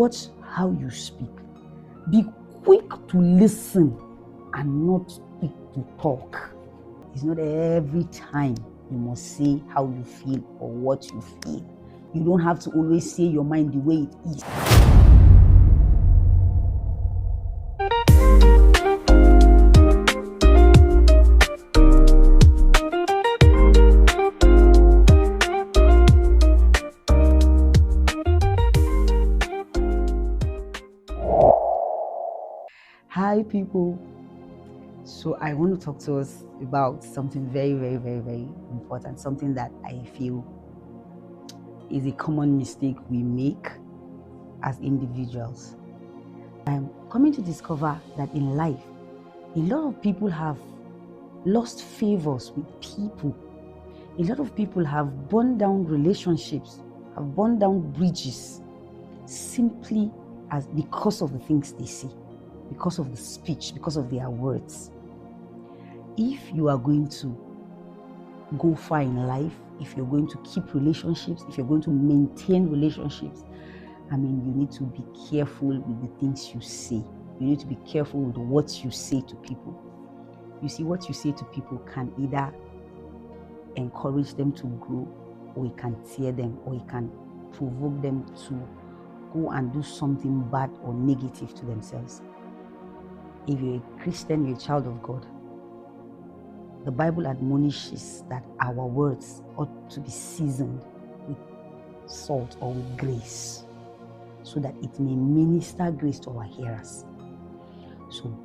Watch how you speak. Be quick to listen and not quick to talk. It's not every time you must say how you feel or what you feel. You don't have to always say your mind the way it is. Hi people, so I want to talk to us about something very important, something that I feel is a common mistake we make as individuals. I'm coming to discover that in life, a lot of people have lost favors with people. A lot of people have burned down relationships, have burned down bridges, simply because of the things they say, because of the speech, because of their words. If you are going to go far in life, if you're going to keep relationships, if you're going to maintain relationships, you need to be careful with the things you say. You need to be careful with what you say to people. You see, what you say to people can either encourage them to grow, or it can tear them, or it can provoke them to go and do something bad or negative to themselves. If you're a Christian, you're a child of God, the Bible admonishes that our words ought to be seasoned with salt or with grace, so that it may minister grace to our hearers. So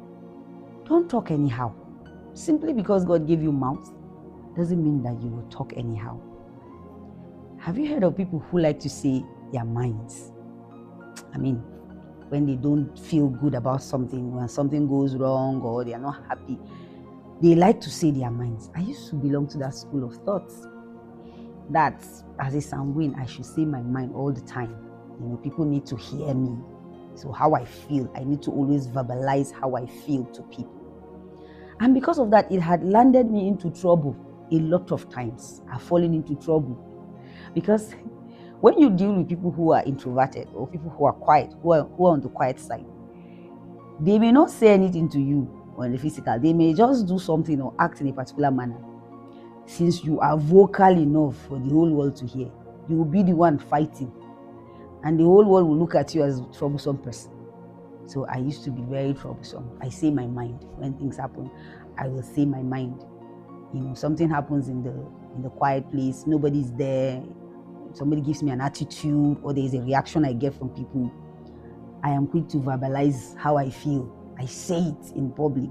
don't talk anyhow. Simply because God gave you mouth doesn't mean that you will talk anyhow. Have you heard of people who like to say their minds? When they don't feel good about something, when something goes wrong or they are not happy, they like to say their minds. I used to belong to that school of thoughts that as a sanguine, I should say my mind all the time. People need to hear me. So how I feel, I need to always verbalize how I feel to people. And because of that, it had landed me into trouble a lot of times. I've fallen into trouble because when you deal with people who are introverted or people who are quiet, who are on the quiet side, they may not say anything to you on the physical. They may just do something or act in a particular manner. Since you are vocal enough for the whole world to hear, you will be the one fighting. And the whole world will look at you as a troublesome person. So I used to be very troublesome. I say my mind. When things happen, I will say my mind. Something happens in the quiet place, nobody's there, somebody gives me an attitude, or there is a reaction I get from people, I am quick to verbalize how I feel. I say it in public.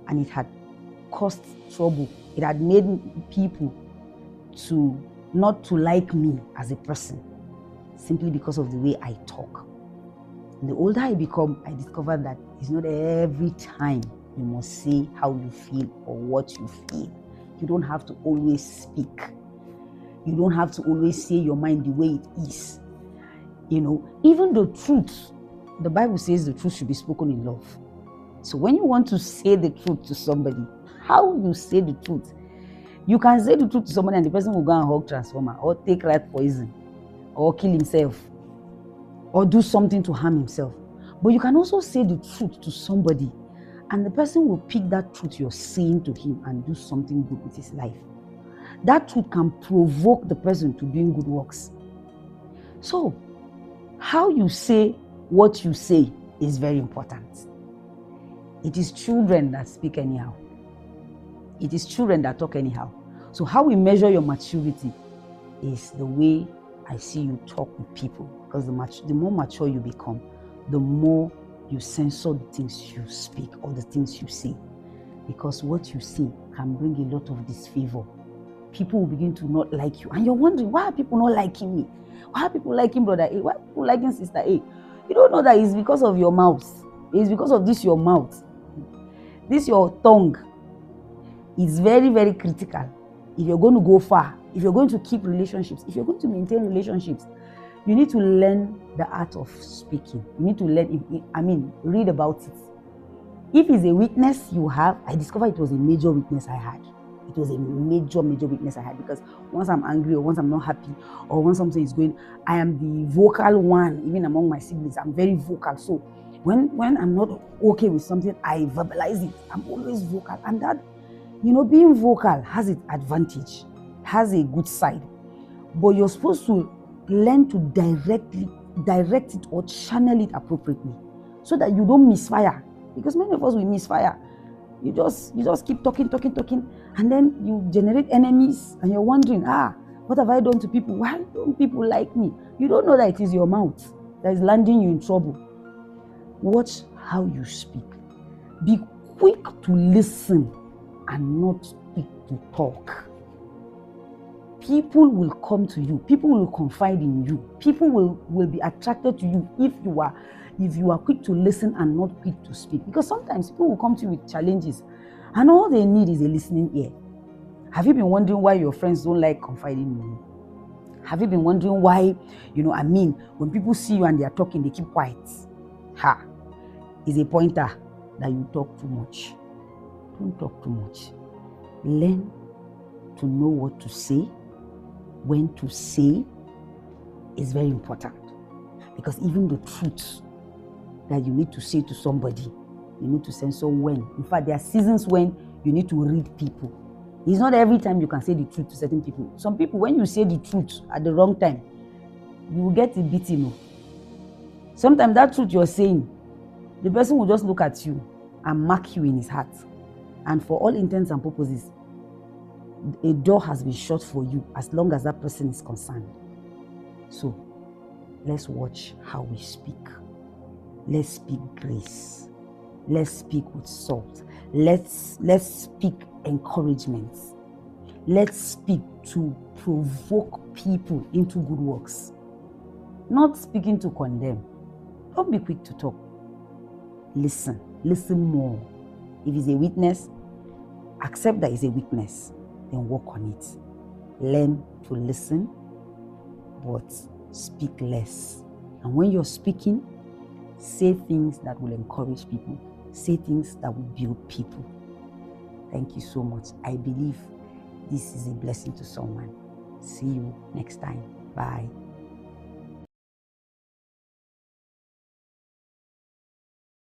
And it had caused trouble. It had made people not to like me as a person, simply because of the way I talk. And the older I become, I discovered that it's not every time you must say how you feel or what you feel. You don't have to always speak. You don't have to always say your mind the way it is. Even the truth, the Bible says the truth should be spoken in love. So when you want to say the truth to somebody, how you say the truth, you can say the truth to somebody and the person will go and hug transformer, or take rat poison, or kill himself, or do something to harm himself. But you can also say the truth to somebody and the person will pick that truth you're saying to him and do something good with his life. That truth can provoke the person to doing good works. So, how you say what you say is very important. It is children that speak anyhow. It is children that talk anyhow. So how we measure your maturity is the way I see you talk with people. Because the more mature you become, the more you censor the things you speak or the things you say. Because what you say can bring a lot of disfavor. People will begin to not like you. And you're wondering, why are people not liking me? Why are people liking brother A? Why are people liking sister A? You don't know that it's because of your mouth. It's because of this your mouth. This your tongue is very critical. If you're going to go far, if you're going to keep relationships, if you're going to maintain relationships, you need to learn the art of speaking. You need to read about it. If it's a weakness you have, I discovered it was a major weakness I had. It was a major weakness I had, because once I'm angry or once I'm not happy or when something is going, I am the vocal one. Even among my siblings, I'm very vocal. So when I'm not okay with something, I verbalize it. I'm always vocal, and that, being vocal has its advantage, has a good side, but you're supposed to learn to direct it or channel it appropriately so that you don't misfire, because many of us will misfire. You just keep talking, and then you generate enemies, and you're wondering, what have I done to people? Why don't people like me? You don't know that it is your mouth that is landing you in trouble. Watch how you speak. Be quick to listen and not quick to talk. People will come to you. People will confide in you. People will be attracted to you if you are quick to listen and not quick to speak. Because sometimes people will come to you with challenges, and all they need is a listening ear. Have you been wondering why your friends don't like confiding in you? Have you been wondering why, when people see you and they are talking, they keep quiet? Is a pointer that you talk too much. Don't talk too much. Learn to know what to say, when to say is very important. Because even the truth that you need to say to somebody, you need to censor when. In fact, there are seasons when you need to read people. It's not every time you can say the truth to certain people. Some people, when you say the truth at the wrong time, you will get a beating. Sometimes that truth you're saying, the person will just look at you and mark you in his heart. And for all intents and purposes, a door has been shut for you as long as that person is concerned. So, let's watch how we speak. Let's speak grace. Let's speak with salt. Let's speak encouragement. Let's speak to provoke people into good works. Not speaking to condemn. Don't be quick to talk. Listen more. If it's a weakness, accept that it's a weakness, then work on it. Learn to listen, but speak less. And when you're speaking, say things that will encourage people. Say things that will build people. Thank you so much. I believe this is a blessing to someone. See you next time. Bye.